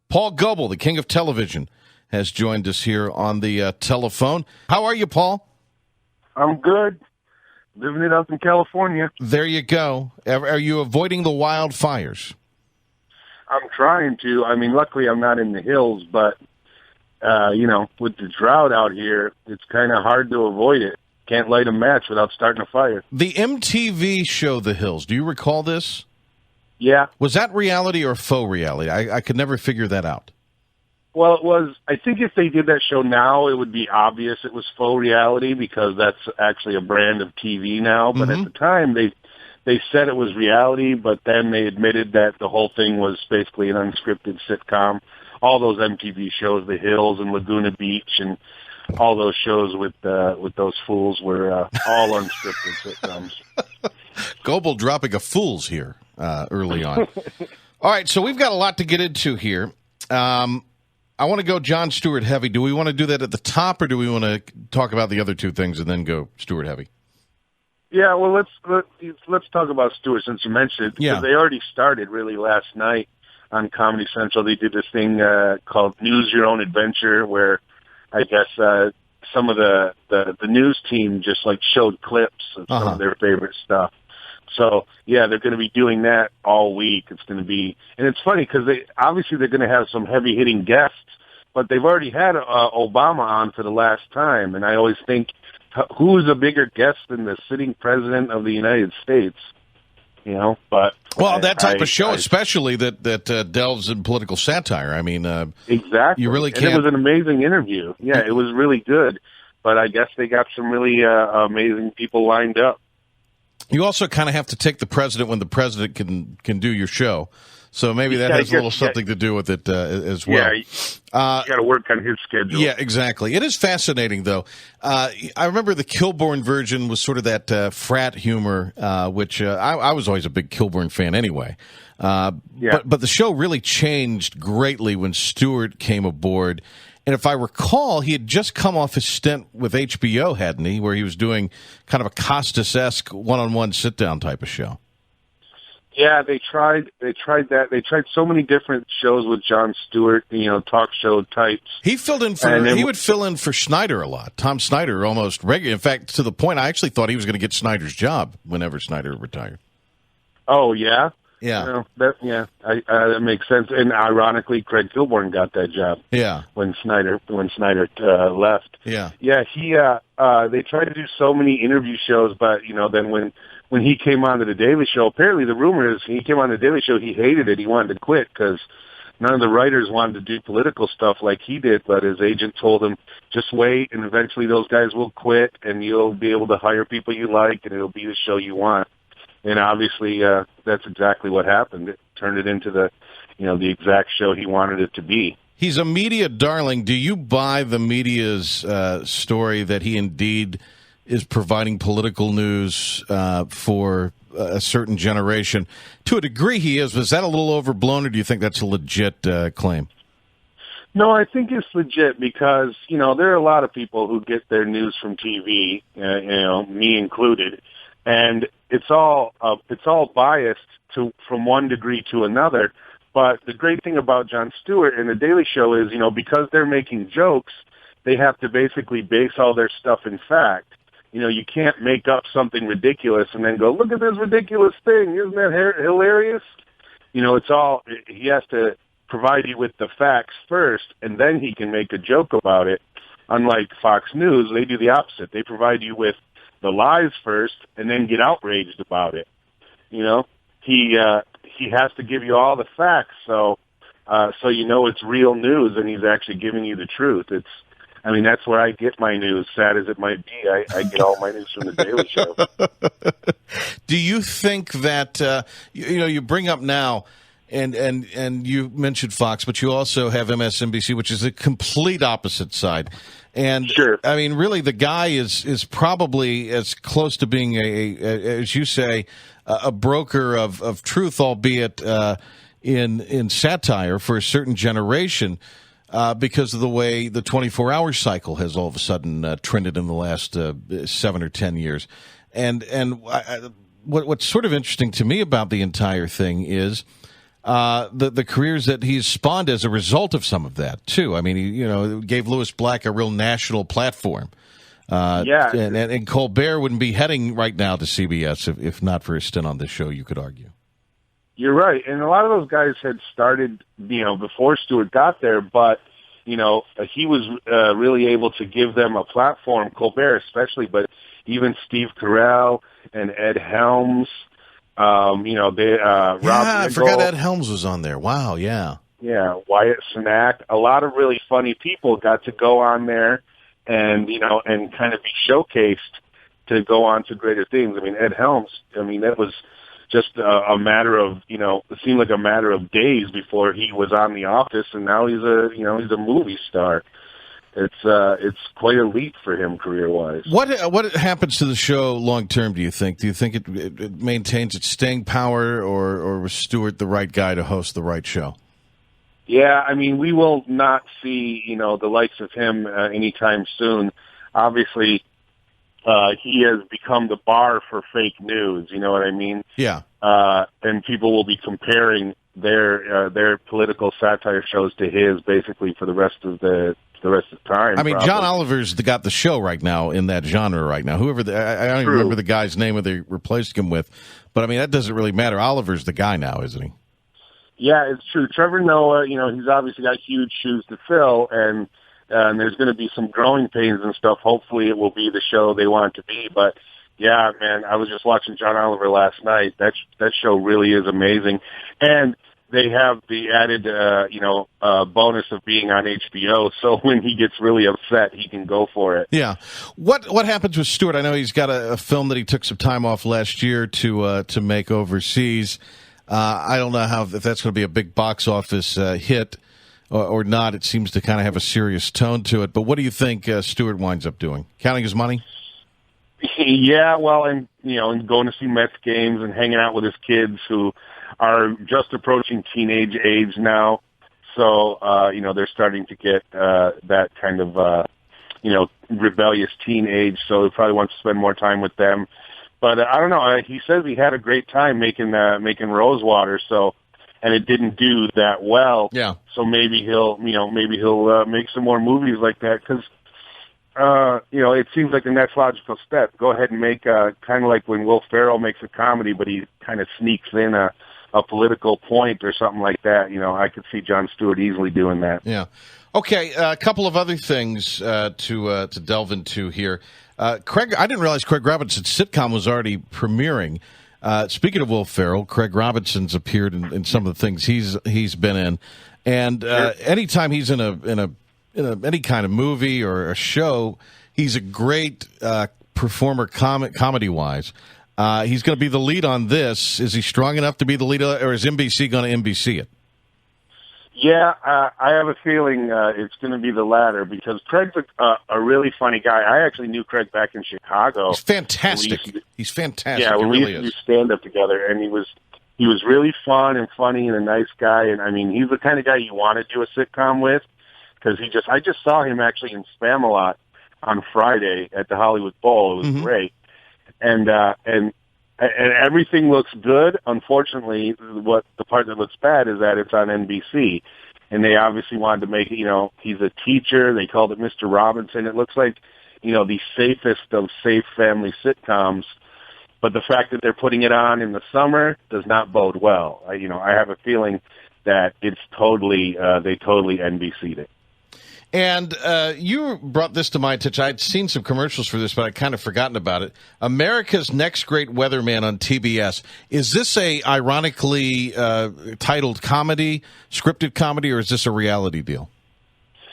Paul Goebel, the king of television, has joined us here on the telephone. How are you, Paul? I'm good. Living it up in California. There you go. Are you avoiding the wildfires? I'm trying to. I mean, luckily I'm not in the hills, but, with the drought out here, it's kind of hard to avoid it. Can't light a match without starting a fire. The MTV show The Hills, do you recall this? Yeah. Was that reality or faux reality? I could never figure that out. Well, it was. I think if they did that show now, it would be obvious it was faux reality because that's actually a brand of TV now. But at the time, they said it was reality, but then they admitted that the whole thing was basically an unscripted sitcom. All those MTV shows, The Hills and Laguna Beach, and all those shows with those fools were all unscripted sitcoms. Goebel dropping a fools here early on. All right, so we've got a lot to get into here. I want to go Jon Stewart heavy. Do we want to do that at the top, or do we want to talk about the other two things and then go Stewart heavy? Yeah, well, let's talk about Stewart since you mentioned it. Because they already started really last night on Comedy Central. They did this thing called News Your Own Adventure, where I guess some of the news team just like showed clips of some of their favorite stuff. So, yeah, they're going to be doing that all week. It's going to be, and it's funny because they're going to have some heavy-hitting guests, but they've already had Obama on for the last time, and I always think, who's a bigger guest than the sitting president of the United States? But that type of show, especially that delves in political satire. I mean, exactly. You really can't. And it was an amazing interview. Yeah, it was really good. But I guess they got some really amazing people lined up. You also kind of have to take the president when the president can do your show. So maybe that has a little something to do with it as well. Yeah, you got to work on his schedule. Yeah, exactly. It is fascinating, though. I remember the Kilborn version was sort of that frat humor, which I was always a big Kilborn fan anyway. But the show really changed greatly when Stewart came aboard. And if I recall, he had just come off his stint with HBO, hadn't he, where he was doing kind of a Costas-esque one-on-one sit-down type of show. Yeah, they tried that. They tried so many different shows with Jon Stewart, talk show types. He filled in he would fill in for Snyder a lot. Tom Snyder almost regular. In fact, to the point I actually thought he was going to get Snyder's job whenever Snyder retired. Oh, yeah? Yeah. That makes sense. And ironically, Craig Kilborn got that job. Yeah. When Snyder left. Yeah. Yeah, they tried to do so many interview shows, but then when he came on to the Daily Show, apparently the rumor is he came on the Daily Show, he hated it. He wanted to quit because none of the writers wanted to do political stuff like he did, but his agent told him, just wait, and eventually those guys will quit, and you'll be able to hire people you like, and it'll be the show you want. And obviously, that's exactly what happened. It turned it into the exact show he wanted it to be. He's a media darling. Do you buy the media's story that he indeed is providing political news for a certain generation? To a degree he is. Was that a little overblown, or do you think that's a legit claim? No, I think it's legit because, there are a lot of people who get their news from TV, me included, and it's all biased from one degree to another. But the great thing about Jon Stewart and The Daily Show is, because they're making jokes, they have to basically base all their stuff in fact. You can't make up something ridiculous and then go, look at this ridiculous thing. Isn't that hilarious? He has to provide you with the facts first, and then he can make a joke about it. Unlike Fox News, they do the opposite. They provide you with the lies first and then get outraged about it. He has to give you all the facts so it's real news and he's actually giving you the truth. That's where I get my news, sad as it might be. I get all my news from The Daily Show. Do you think that, you bring up now, and you mentioned Fox, but you also have MSNBC, which is the complete opposite side. And, sure. Really the guy is probably as close to being as you say, a broker of truth, albeit in satire for a certain generation. Because of the way the 24-hour cycle has all of a sudden trended in the last 7 or 10 years. And what's sort of interesting to me about the entire thing is the careers that he's spawned as a result of some of that too. I mean, he gave Louis Black a real national platform. And Colbert wouldn't be heading right now to CBS if not for his stint on this show, you could argue. You're right. And a lot of those guys had started, before Stewart got there, but, he was really able to give them a platform, Colbert especially, but even Steve Carell and Ed Helms, Rob I forgot Ed Helms was on there. Wow, yeah. Yeah, Wyatt Cenac. A lot of really funny people got to go on there and kind of be showcased to go on to greater things. I mean, Ed Helms, that was just a matter of, it seemed like a matter of days before he was on The Office, and now he's a movie star. It's quite a leap for him career-wise. What happens to the show long term? Do you think? Do you think it maintains its staying power, or was Stewart the right guy to host the right show? Yeah, we will not see the likes of him anytime soon. Obviously, he has become the bar for fake news. You know what I mean? Yeah. And people will be comparing their political satire shows to his basically for the rest of the time. I mean, probably. John Oliver's got the show right now in that genre right now. Whoever I don't even remember the guy's name that they replaced him with, but that doesn't really matter. Oliver's the guy now, isn't he? Yeah, it's true. Trevor Noah, he's obviously got huge shoes to fill, and there's going to be some growing pains and stuff. Hopefully it will be the show they want it to be. But, yeah, man, I was just watching John Oliver last night. That show really is amazing. And they have the added, bonus of being on HBO. So when he gets really upset, he can go for it. Yeah. What happens with Stewart? I know he's got a film that he took some time off last year to make overseas. I don't know if that's going to be a big box office hit or not. It seems to kind of have a serious tone to it. But what do you think Stewart winds up doing? Counting his money? Yeah, well, and going to see Mets games and hanging out with his kids who are just approaching teenage age now. So, they're starting to get that kind of, rebellious teenage. So he probably wants to spend more time with them. But I don't know. He says he had a great time making Rosewater. So, and it didn't do that well. Yeah. So maybe he'll make some more movies like that because, it seems like the next logical step. Go ahead and make kind of like when Will Ferrell makes a comedy, but he kind of sneaks in a political point or something like that. I could see Jon Stewart easily doing that. Yeah. Okay. A couple of other things to delve into here. Craig, I didn't realize Craig Robinson's sitcom was already premiering. Speaking of Will Ferrell, Craig Robinson's appeared in some of the things he's been in, and anytime he's in any kind of movie or a show, he's a great performer comedy wise. He's going to be the lead on this. Is he strong enough to be the lead, or is NBC going to NBC it? Yeah, I have a feeling it's going to be the latter because Craig's a really funny guy. I actually knew Craig back in Chicago. He's fantastic. He's fantastic. Yeah, we used to do stand-up together, and he was really fun and funny and a nice guy. And he's the kind of guy you want to do a sitcom with because I just saw him actually in Spamalot on Friday at the Hollywood Bowl. It was great, and everything looks good. Unfortunately, the part that looks bad is that it's on NBC, and they obviously wanted to make it. He's a teacher. They called it Mr. Robinson. It looks like the safest of safe family sitcoms, but the fact that they're putting it on in the summer does not bode well. I have a feeling that it's totally they totally NBC'd it. And you brought this to my attention. I'd seen some commercials for this, but I'd kind of forgotten about it. America's Next Great Weatherman on TBS. Is this a ironically titled comedy, scripted comedy, or is this a reality deal?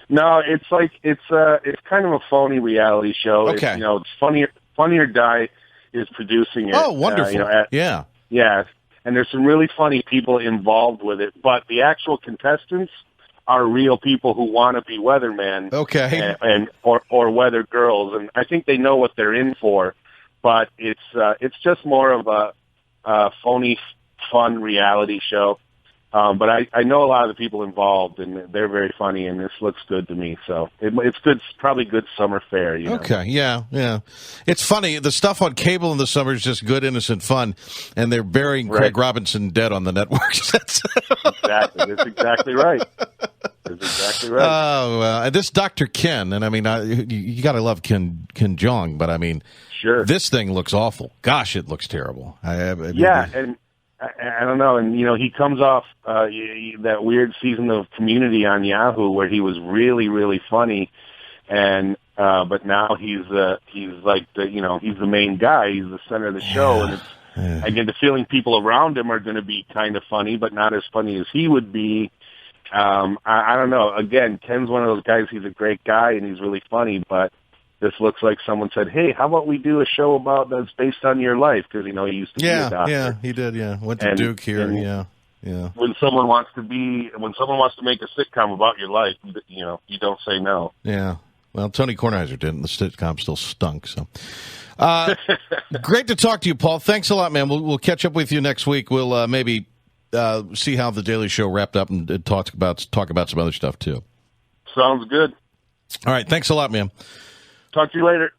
No, it's kind of a phony reality show. Okay. It's Funny or Die is producing it. Oh, wonderful. Yeah. Yeah. And there's some really funny people involved with it, but the actual contestants are real people who want to be weathermen, okay, or weather girls, and I think they know what they're in for. But it's just more of a phony, fun reality show. But I know a lot of the people involved, and they're very funny, and this looks good to me. So it's good, probably good summer fare. You know? Okay, yeah. It's funny. The stuff on cable in the summer is just good, innocent fun, and they're burying Craig Robinson dead on the networks. Exactly. That's exactly right. That's exactly right. Oh, and this Dr. Ken, and I mean, you got to love Ken Jeong, but I mean, sure, this thing looks awful. Gosh, it looks terrible. And I don't know, and he comes off that weird season of Community on Yahoo where he was really, really funny, and but now he's like he's the main guy, he's the center of the show, and I get the feeling people around him are going to be kind of funny, but not as funny as he would be. I don't know. Again, Ken's one of those guys. He's a great guy and he's really funny, but this looks like someone said, "Hey, how about we do a show that's based on your life?" Because he used to be a doctor. Yeah, he did. Yeah, went to Duke here. Yeah. When someone wants to make a sitcom about your life, you don't say no. Yeah. Well, Tony Kornheiser didn't. The sitcom still stunk. So, great to talk to you, Paul. Thanks a lot, man. We'll catch up with you next week. We'll maybe see how the Daily Show wrapped up and talk about some other stuff too. Sounds good. All right. Thanks a lot, man. Talk to you later.